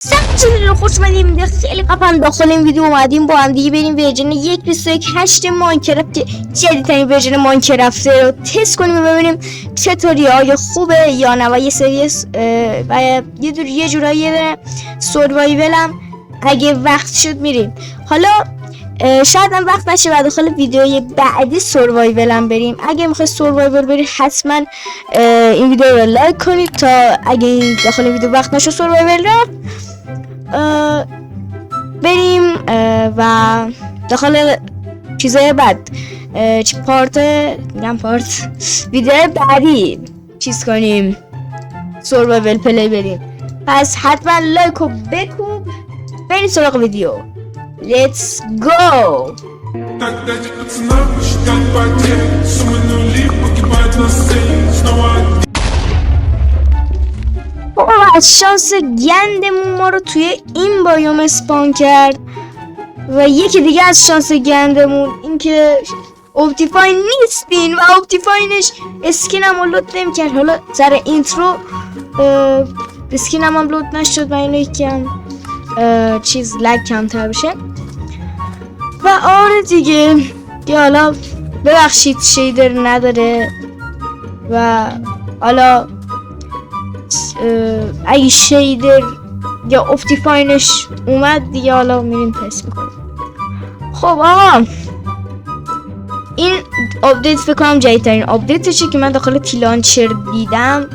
سلام خوش اومدیم. خیلی قبلا داخل این ویدیو اومدیم با هم دیگه بریم ورژن 1.21.8 ماینکرافت جدیدترین ورژن ماینکرافت رو تست کنیم و ببینیم چطوری، آیا خوبه یا نه. و یه سری و یه جورایی سروایول هم اگه وقت شد میریم. حالا شاید هم وقت نشه و داخل ویدیوی بعدی سروایول هم بریم. اگه میخوای سروایول برید حتما این ویدیو رو لایک کنید تا اگه داخل ویدیو وقت نشه سروایول رو بریم و داخل چیزای بعد ویدیو بعدی چیز کنیم، سروایول پلی بریم. پس حتما لایک و بکوب بریم سراغ ویدیو. Let's go! از شانس گندمون ما رو توی این بایوم اسپان کرد و یکی دیگه از شانس گندمون این که اپتیفاین نیستین و اپتیفاینش اسکینم رو لود نمی کرد. حالا سر اینترو اسکینم هم لود نشد و اینو یکم چیز لگ کمتر بشه و آره دیگه حالا ببخشید شیدر نداره و حالا اگه شیدر یا اپتیفاینش اومد دیگه حالا میریم تست میکنیم. خب آقا این آپدیت فکر کنم جدیدترین آپدیتشه که من داخل تیلانچر دیدم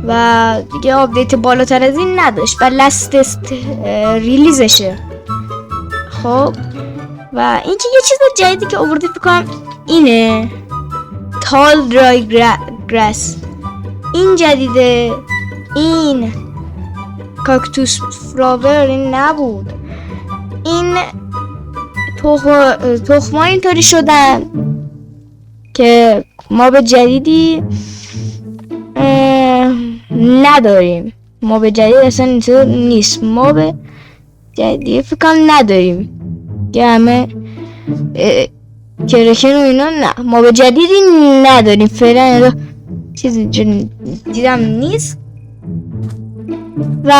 و دیگه آپدیت بالاتر از این نداشت و لست ریلیزشه. خب و اینکه یه چیز جدیدی که آورده فکر کنم اینه، تال درای گراس. این جدیده، این کاکتوس فلاور این نبود. این تخم‌ها اینطوری شدن که ما به جدیدی نداریم. ما به جدید اصلا اینطور نیست. ما به جدید فکر کنم نداریم که همه کرکن و اینا. نه ما به جدیدی نداریم فعلا. چیزی دیدم نیست و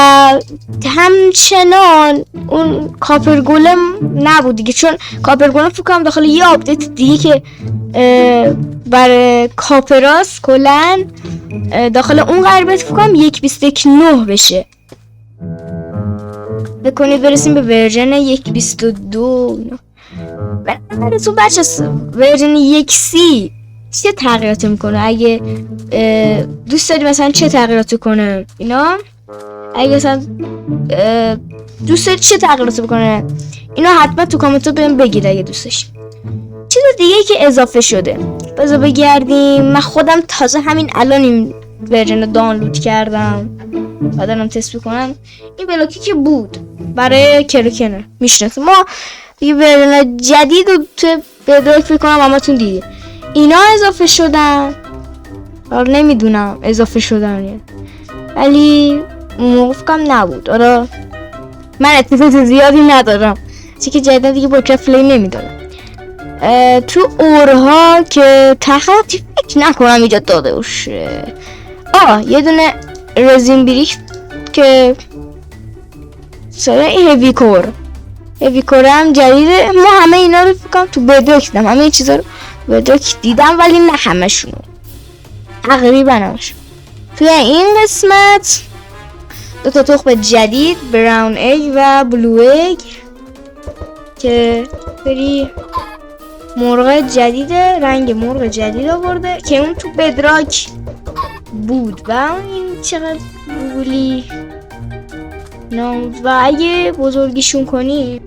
همچنان اون کاپر گولم نبود دیگه، چون کاپر گولم فکر کنم داخل یه آپدیت دیگه که برای کاپراس کلن داخل اون قربت فکر کنم 1.21.9 بشه. بکنید برسیم به ورژن 1.22. براتون بچه ورژن 1C چه تغییراتی میکنه؟ اگه دوست داری مثلا چه تغییراتی کنه اینا، اگه مثلا دوست داری چه تغییراتی بکنه اینا حتما تو کامنت ها بهم بگید اگه دوست داشتی. چیز دیگه ای که اضافه شده بذار بگردیم. من خودم تازه همین الان این ورژن رو دانلود کردم و دارم تست میکنم. این بلاکی که بود برای کرکنر میشناسیم ما دیگه، ورژن جدید رو تو بدراک فکر کنم همتون دیدید. اینا اضافه شدن، حالا نمیدونم اضافه شدن یا ولی موقفم نبود. آره من اطلاعات زیادی ندارم چون که جدیدا دیگه با کفلی نمیدارم. تو اورها که تخیلاتی فکر نکنم ایجاد داده باشه. یه دونه رزین بریک که سره هیوی کور هم جدیده. ما همه اینا رو فکر کنم تو بدراک دیدم، همه این چیزا رو بدراک دیدم ولی نه همشونو، تقریبا همشون. توی این قسمت 2 تخم جدید، براون اگ و بلو اگ که بری مرغ جدید، رنگ مرغ جدید آورده که اون تو بدراک بود و این چقدر بولی نام. و اگه بزرگیشون کنی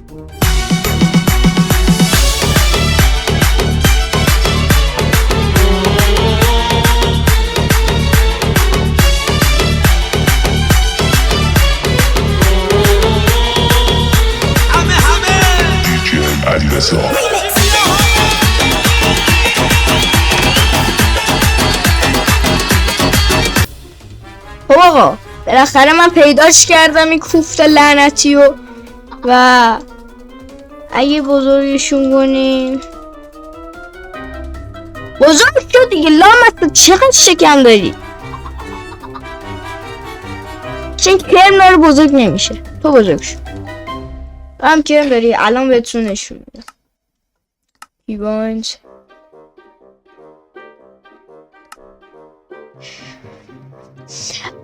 آقا بالاخره من پیداش کردم این کوفت لعنتی و اگه بزرگشون کنیم بزرگ شد دیگه. لامت چقدر شکم داری؟ چون کرم رو بزرگ نمیشه. تو بزرگ شو. هم که داری الان بهتون نشون میدم. ایوانت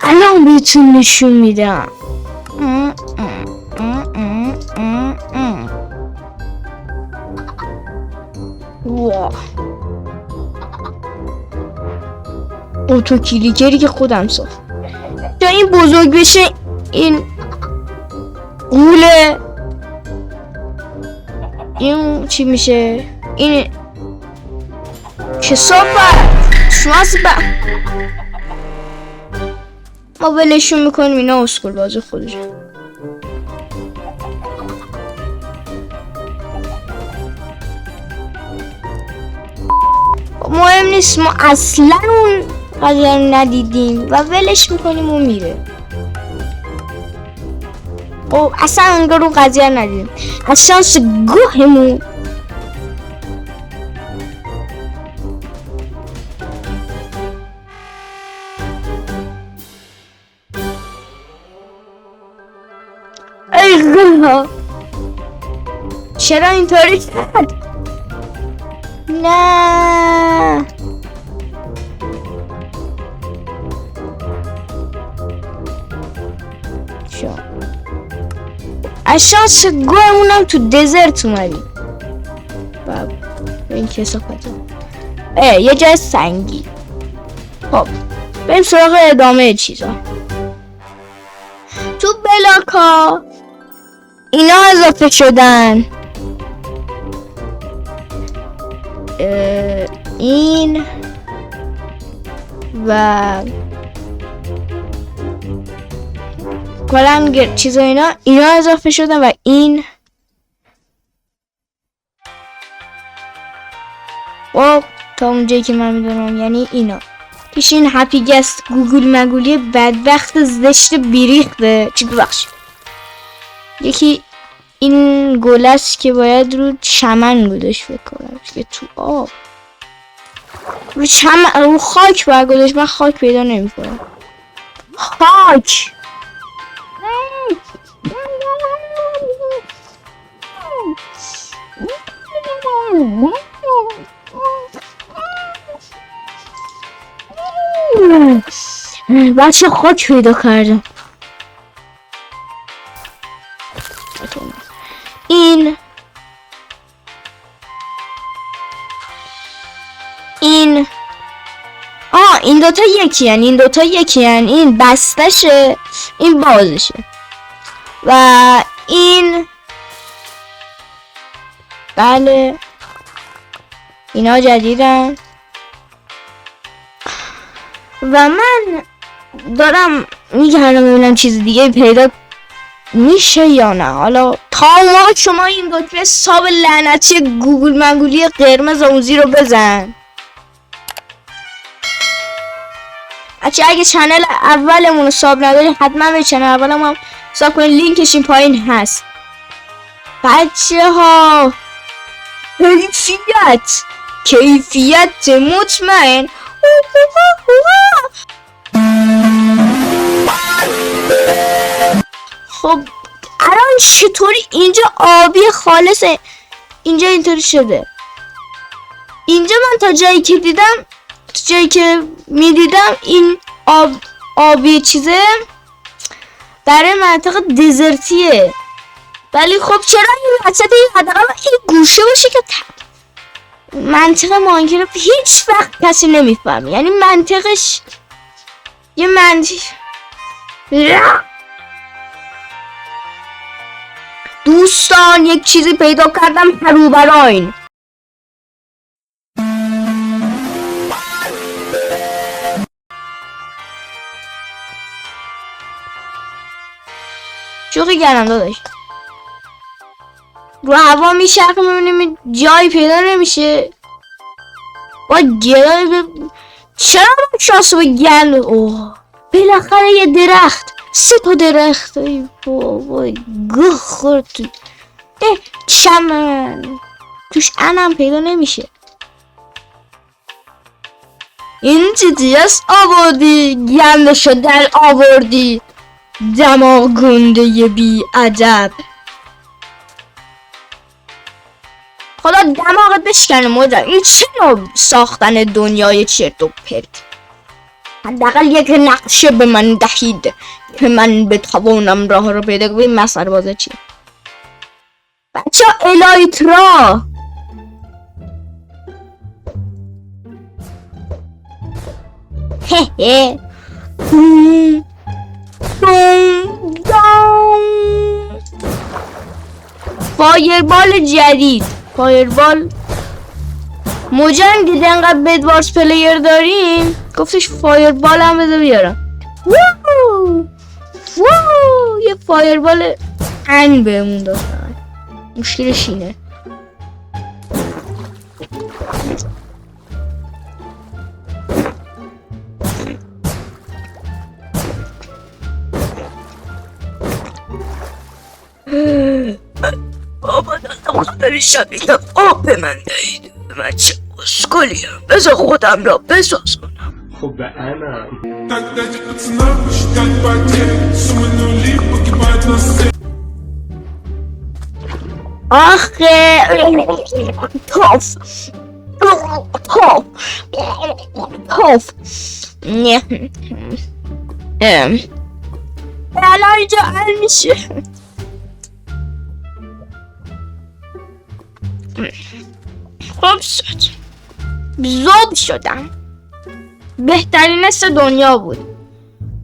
الان بهتون نشون میدم. واه اوتو کلیکری که خودم ساخت تا این بزرگ بشه. این قوله این چی میشه؟ این کسافت شماست با ما ولشون میکنیم اینا اسکول بازی خودشون. مهم نیست، ما اصلا اون قضیه رو ندیدیم و ولش میکنیم و میره. خب اصلا انگار اون قضیه رو ندیدیم. از شانس گوهمون ای گوه چرا اینطوری شد؟ نه شو از شانس گوهمونم تو دزرت اومدیم. بابا این کسافت یه جای سنگی. خب بریم سراغ ادامه چیزا. تو بلاکا اینا اضافه شدن. این و کلن چیزا اینا اضافه شدن و این و تا اونجایی که من میدونم یعنی اینا پیش این هپی گست گوگل مگولی بدبخت زشت بیریخته. چی ببخشید یکی این گل است که باید رو چمن گذاشت فکر کنم که تو آب رو چمن رو خاک باید گذاشت. من خاک پیدا نمیکنم. خاک بچه خاک پیدا کردم. این این دوتا یکی هن. این دوتا یکی هن. این بستشه این بازشه و این بله اینا جدیدن و من دارم میگردم ببینم چیز دیگه پیدا میشه یا نه. حالا تا ما شما این دکمه ساب لعنتی گوگل منگولی قرمز اوزی رو بزن. اگه چنل اولمون رو ساب نداری حتما به چنل اولمون هم ساب کنید. لینکش این پایین هست. بچه ها کیفیت مطمئن. خب الان چطوری اینجا آبی خالصه؟ اینجا اینطوری شده. اینجا من تا جایی که دیدم میدیدم این آبی چیزه برای منطقه دزرتیه. ولی خب چرا این وسط این حداقل این گوشه باشه که منطق ماینکرافت هیچ وقت کسی نمیفهمه. یعنی منطقش یه منطق. دوستان یک چیزی پیدا کردم هروبراین. شوخی کردم داداش. رو هوا میشرخه میبینیم جایی پیدا نمیشه. با گلای چرا من شاسو گل. اوه بالاخره یه درخت. 3 تا درخت. ای بابا گوه خورد تو چمن. توش انم پیدا نمیشه. این چیزی است آوردی گندشو در آوردی. دماغ گنده بی ادب. خدا دماغت بشکنه مادر. این چه نوع ساختن دنیای چرت و پرت. حداقل یک نقشه به من دهید که من بتوانم راه رو پیدا کنم. این مسخره بازی چی؟ بچه الایترا هه فایربال جدید. فایربال موجان دیده انقدر بدوارز پلیر داریم گفتش فایربال هم بده بیارم. واو یه فایربال ان بهمون داد. مشکلش اینه بابا دادم خبری شبیدم آب به من دهید. من چه اسکلیم. بذار خودم را بسازونم. خب به انا آخه توف نه الان اینجا حل میشه. خوب شد. زوب شدم. بهترین نصف دنیا بود.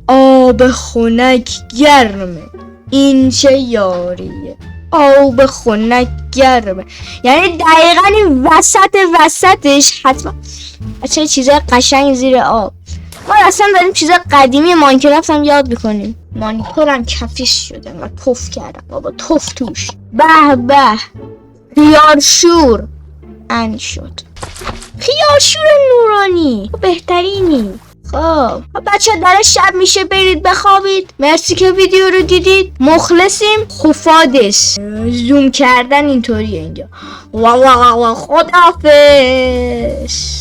آب خنک گرمه. این چه یاریه. آب خنک گرمه. یعنی دقیقا این وسطش حتما چه چیزای قشنگ زیر آب. ما اصلا داریم چیزای قدیمی ماینکرافت هم یاد میکنیم. مانیتورم کفیش شده و توف کردم بابا. توف توش. به به خیارشور ان شد. خیارشور نورانی بهترینی. خب بچه داره شب میشه برید بخوابید. مرسی که ویدیو رو دیدید. مخلصیم. خفادش زوم کردن اینطوریه اینجا. خداحافظ.